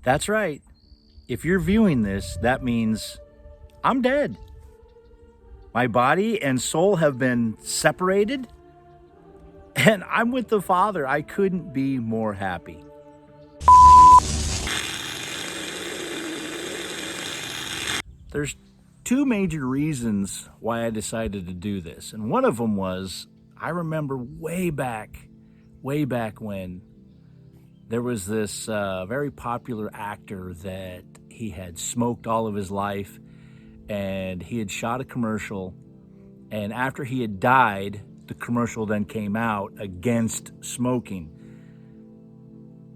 That's right. If you're viewing this, that means I'm dead. My body and soul have been separated, and I'm with the Father. I couldn't be more happy. There's two major reasons why I decided to do this. And one of them was, I remember way back when there was this very popular actor that he had smoked all of his life, and he had shot a commercial, and after he had died, the commercial then came out against smoking.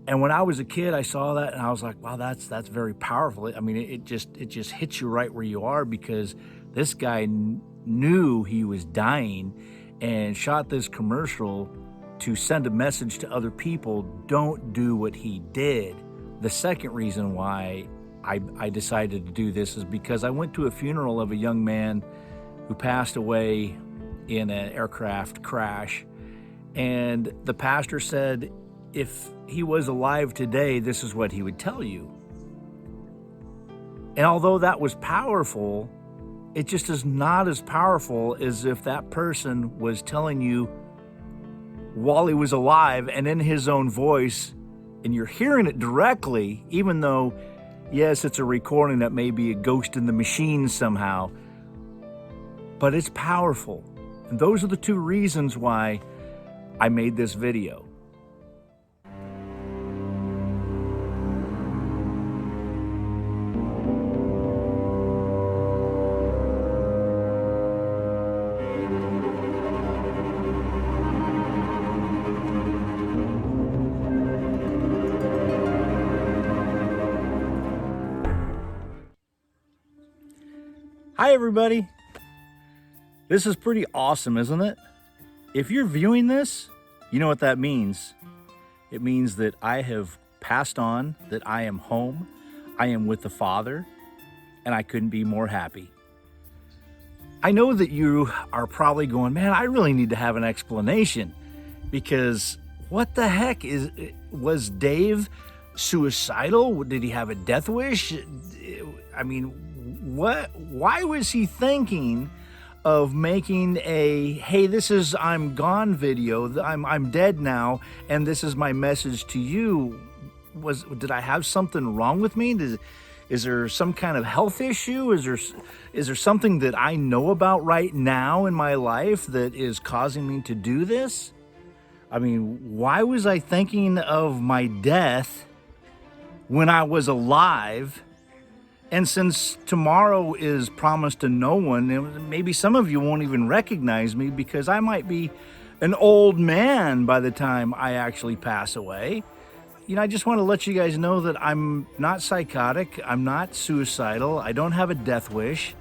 And when I was a kid, I saw that and I was like, wow, that's very powerful. I mean, it just hits you right where you are, because this guy knew he was dying and shot this commercial to send a message to other people, don't do what he did. The second reason why I decided to do this is because I went to a funeral of a young man who passed away in an aircraft crash. And the pastor said, if he was alive today, this is what he would tell you. And although that was powerful, it just is not as powerful as if that person was telling you while he was alive and in his own voice, and you're hearing it directly, even though, yes, it's a recording that may be a ghost in the machine somehow, but it's powerful. And those are the two reasons why I made this video. Hi, everybody. This is pretty awesome, isn't it? If you're viewing this, you know what that means. It means that I have passed on, that I am home, I am with the Father, and I couldn't be more happy. I know that you are probably going, man, I really need to have an explanation, because what the heck was Dave suicidal? Did he have a death wish? I mean, why was he thinking of making a, hey, this is I'm gone video, I'm dead now, and this is my message to you? Did I have something wrong with me? Is there some kind of health issue? Is there something that I know about right now in my life that is causing me to do this? I mean, why was I thinking of my death when I was alive? And since tomorrow is promised to no one, maybe some of you won't even recognize me, because I might be an old man by the time I actually pass away. You know, I just want to let you guys know that I'm not psychotic, I'm not suicidal, I don't have a death wish,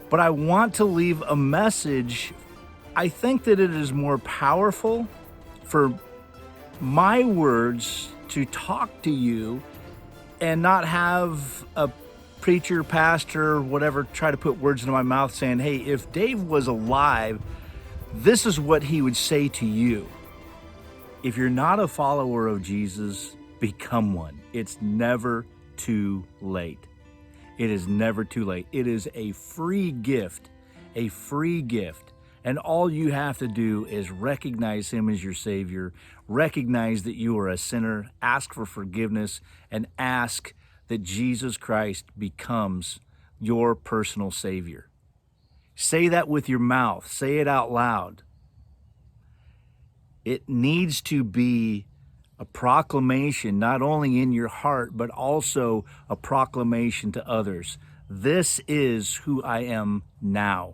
but I want to leave a message. I think that it is more powerful for my words to talk to you and not have a preacher, pastor, whatever, try to put words into my mouth saying, hey, if Dave was alive, this is what he would say to you. If you're not a follower of Jesus, become one. It's never too late. It is never too late. It is a free gift, a free gift. And all you have to do is recognize him as your Savior, recognize that you are a sinner, ask for forgiveness, and ask that Jesus Christ becomes your personal Savior. Say that with your mouth. Say it out loud. It needs to be a proclamation, not only in your heart, but also a proclamation to others. This is who I am now.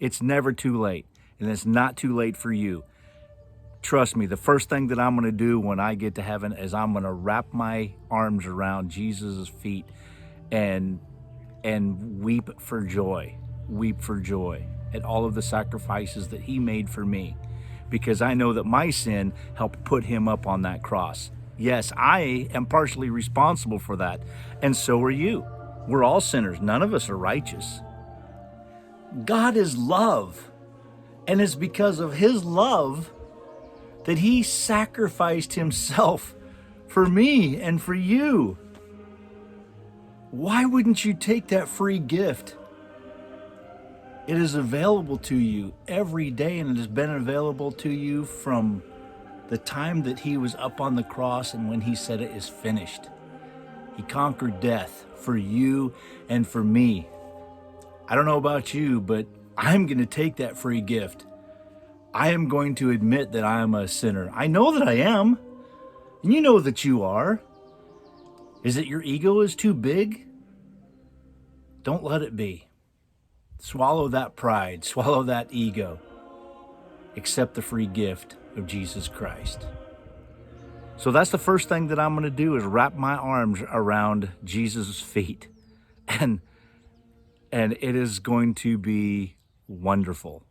It's never too late, and it's not too late for you. Trust me, the first thing that I'm going to do when I get to heaven is I'm going to wrap my arms around Jesus' feet and weep for joy at all of the sacrifices that he made for me, because I know that my sin helped put him up on that cross. Yes, I am partially responsible for that, and so are you. We're all sinners. None of us are righteous. God is love, and it's because of his love that he sacrificed himself for me and for you. Why wouldn't you take that free gift? It is available to you every day, and it has been available to you from the time that he was up on the cross and when he said it is finished. He conquered death for you and for me. I don't know about you, but I'm going to take that free gift. I am going to admit that I am a sinner. I know that I am, and you know that you are. Is it your ego is too big? Don't let it be. Swallow that pride, swallow that ego. Accept the free gift of Jesus Christ. So that's the first thing that I'm going to do, is wrap my arms around Jesus' feet. And it is going to be wonderful.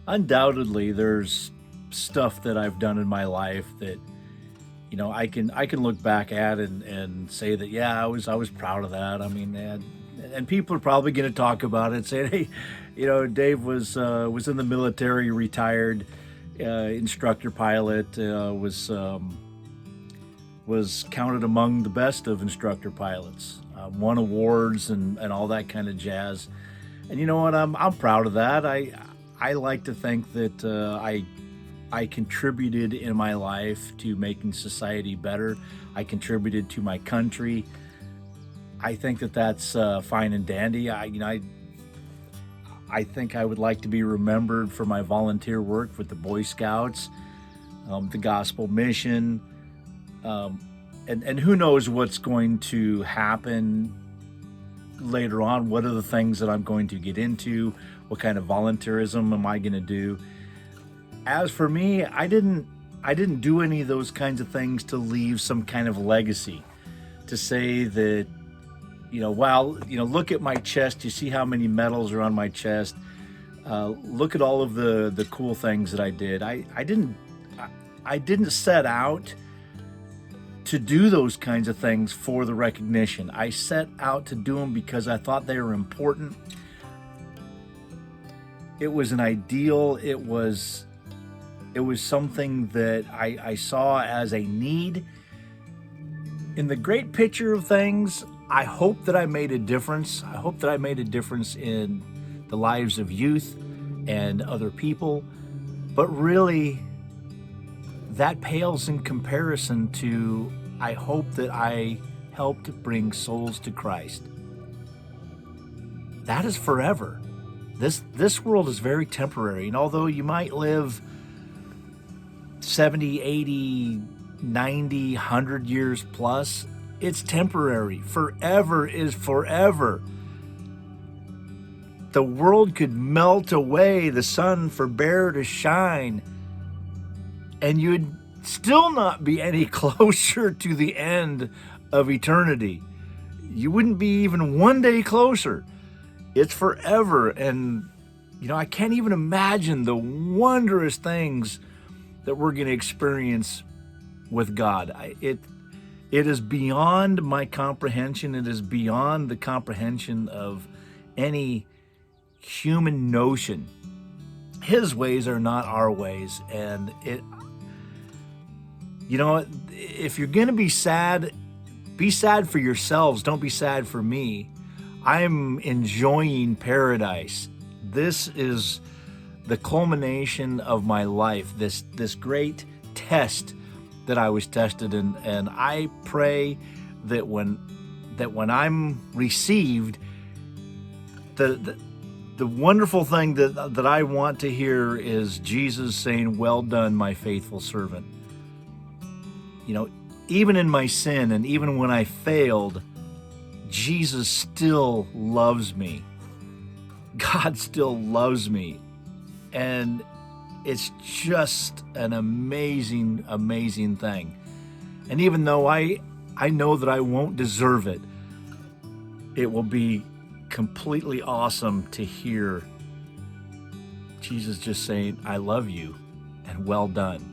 Undoubtedly, there's stuff that I've done in my life that, you know, I can look back at and say that, yeah, I was proud of that. I mean, and people are probably going to talk about it, saying, hey, you know, Dave was in the military, retired, instructor pilot, was counted among the best of instructor pilots, won awards and all that kind of jazz. And you know what? I'm proud of that. I like to think that I contributed in my life to making society better. I contributed to my country. I think that that's fine and dandy. I think I would like to be remembered for my volunteer work with the Boy Scouts, the gospel mission, and who knows what's going to happen later on. What are the things that I'm going to get into? What kind of volunteerism am I going to do? As for me, I didn't do any of those kinds of things to leave some kind of legacy, to say that, you know, wow, you know, look at my chest. You see how many medals are on my chest. Look at all of the cool things that I did. I didn't set out to do those kinds of things for the recognition. I set out to do them because I thought they were important. It was an ideal. It was something that I saw as a need. In the great picture of things, I hope that I made a difference. I hope that I made a difference in the lives of youth and other people. But really, that pales in comparison to, I hope that I helped bring souls to Christ. That is forever. This world is very temporary. And although you might live 70, 80, 90, 100 years plus, it's temporary. Forever is forever. The world could melt away, the sun forbear to shine, and you'd still not be any closer to the end of eternity. You wouldn't be even one day closer. It's forever. And, you know, I can't even imagine the wondrous things that we're going to experience with God. It is beyond my comprehension. It is beyond the comprehension of any human notion. His ways are not our ways. And you know, if you're going to be sad for yourselves. Don't be sad for me. I'm enjoying paradise. This is the culmination of my life, this great test that I was tested in. And I pray that when I'm received, the wonderful thing that I want to hear is Jesus saying, "Well done, my faithful servant." You know, even in my sin and even when I failed, Jesus still loves me. God still loves me. And it's just an amazing, amazing thing. And even though I know that I won't deserve it, it will be completely awesome to hear Jesus just saying, "I love you and well done."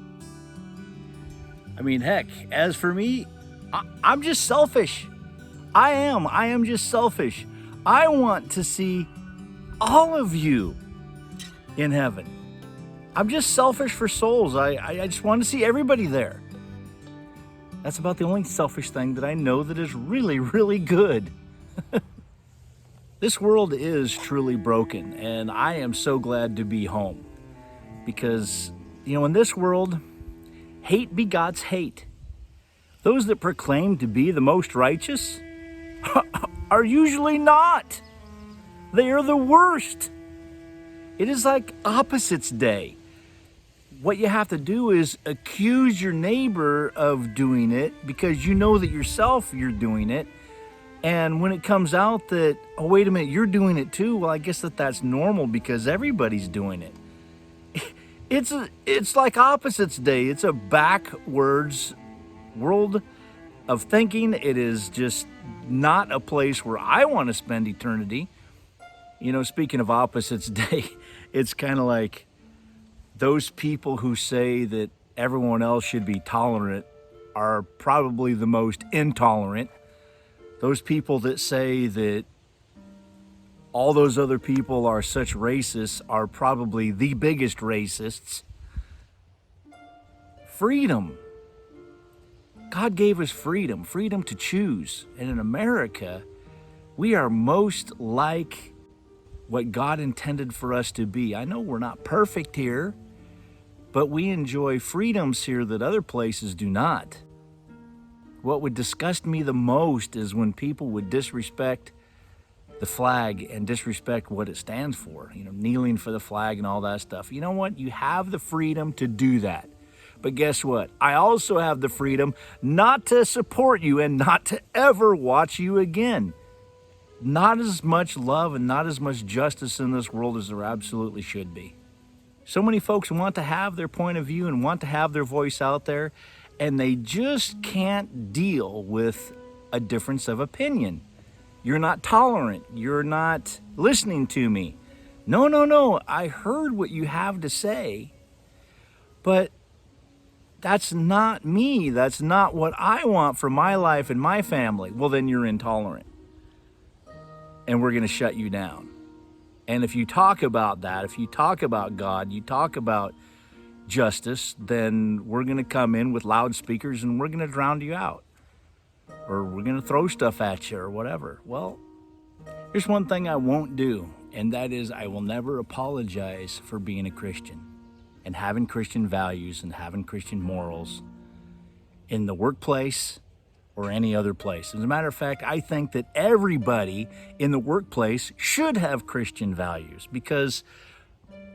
I mean, heck, as for me, I'm just selfish. I am just selfish. I want to see all of you in heaven. I'm just selfish for souls. I just want to see everybody there. That's about the only selfish thing that I know that is really, really good. This world is truly broken, and I am so glad to be home. Because, in this world, hate begots hate. Those that proclaim to be the most righteous are usually not. They are the worst. It is like opposites day. What you have to do is accuse your neighbor of doing it because you know that yourself you're doing it. And when it comes out that, oh, wait a minute, you're doing it too, well, I guess that's normal because everybody's doing it. It's like opposites day. It's a backwards world of thinking. It is just not a place where I want to spend eternity. Speaking of opposites day, it's kind of like those people who say that everyone else should be tolerant are probably the most intolerant. Those people that say that all those other people are such racists are probably the biggest racists. Freedom. God gave us freedom to choose. And in America, we are most like what God intended for us to be. I know we're not perfect here, but we enjoy freedoms here that other places do not. What would disgust me the most is when people would disrespect the flag and disrespect what it stands for, kneeling for the flag and all that stuff. You know what? You have the freedom to do that. But guess what? I also have the freedom not to support you and not to ever watch you again. Not as much love and not as much justice in this world as there absolutely should be. So many folks want to have their point of view and want to have their voice out there, and they just can't deal with a difference of opinion. You're not tolerant. You're not listening to me. No. I heard what you have to say, but that's not me. That's not what I want for my life and my family. Well, then you're intolerant, and we're going to shut you down. And if you talk about that, if you talk about God, you talk about justice, then we're going to come in with loudspeakers and we're going to drown you out. Or we're going to throw stuff at you or whatever. Well, here's one thing I won't do, and that is I will never apologize for being a Christian and having Christian values and having Christian morals in the workplace or any other place. As a matter of fact, I think that everybody in the workplace should have Christian values because,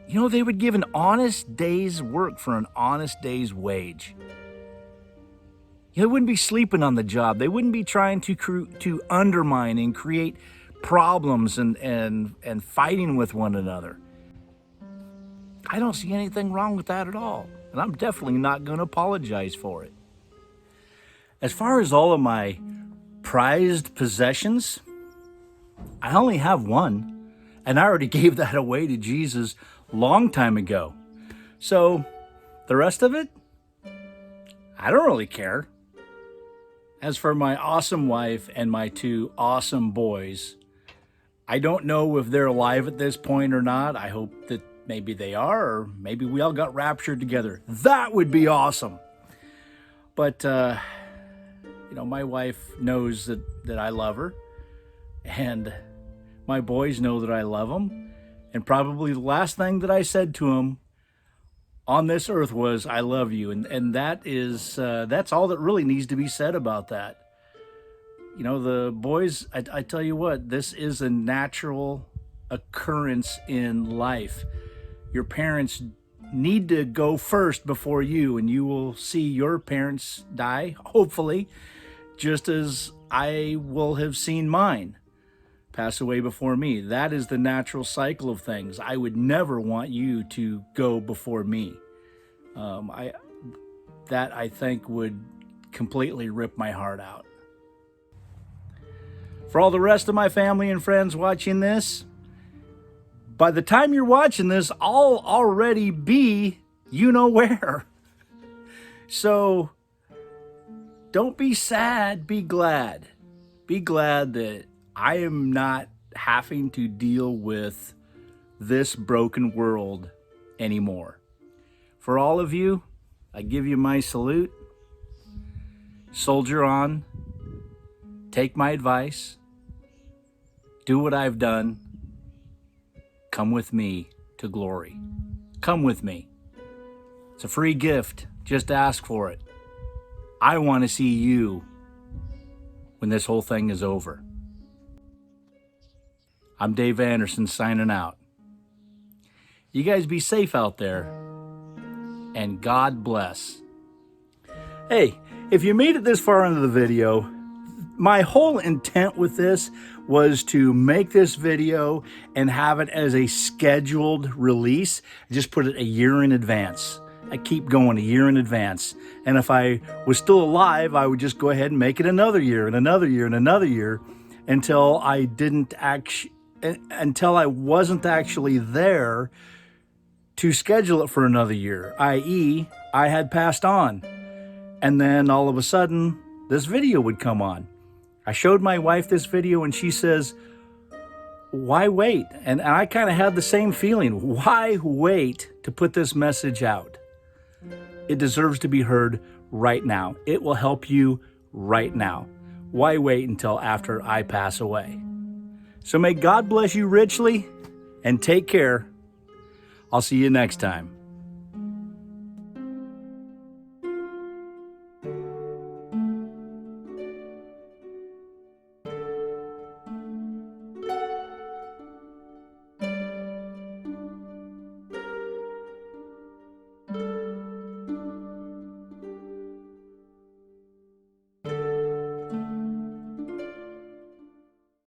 they would give an honest day's work for an honest day's wage. They wouldn't be sleeping on the job. They wouldn't be trying to undermine and create problems and fighting with one another. I don't see anything wrong with that at all. And I'm definitely not going to apologize for it. As far as all of my prized possessions, I only have one. And I already gave that away to Jesus long time ago. So the rest of it, I don't really care. As for my awesome wife and my two awesome boys, I don't know if they're alive at this point or not. I hope that maybe they are, or maybe we all got raptured together. That would be awesome. But, my wife knows that I love her, and my boys know that I love them. And probably the last thing that I said to them on this earth was, I love you. And that's all that really needs to be said about that. The boys, I tell you what, this is a natural occurrence in life. Your parents need to go first before you, and you will see your parents die, hopefully, just as I will have seen mine pass away before me. That is the natural cycle of things. I would never want you to go before me. I think would completely rip my heart out. For all the rest of my family and friends watching this, by the time you're watching this, I'll already be where. So don't be sad, be glad. Be glad that I am not having to deal with this broken world anymore. For all of you, I give you my salute. soldier on, take my advice, do what I've done, come with me to glory. Come with me. It's a free gift. Just ask for it. I want to see you when this whole thing is over. I'm Dave Anderson signing out. You guys be safe out there, and God bless. Hey, if you made it this far into the video, my whole intent with this was to make this video and have it as a scheduled release. Just put it a year in advance. I keep going a year in advance. And if I was still alive, I would just go ahead and make it another year and another year and another year until I wasn't actually there to schedule it for another year, i.e., I had passed on. And then all of a sudden, this video would come on. I showed my wife this video and she says, why wait? And I kind of had the same feeling. Why wait to put this message out? It deserves to be heard right now. It will help you right now. Why wait until after I pass away? So may God bless you richly and take care. I'll see you next time.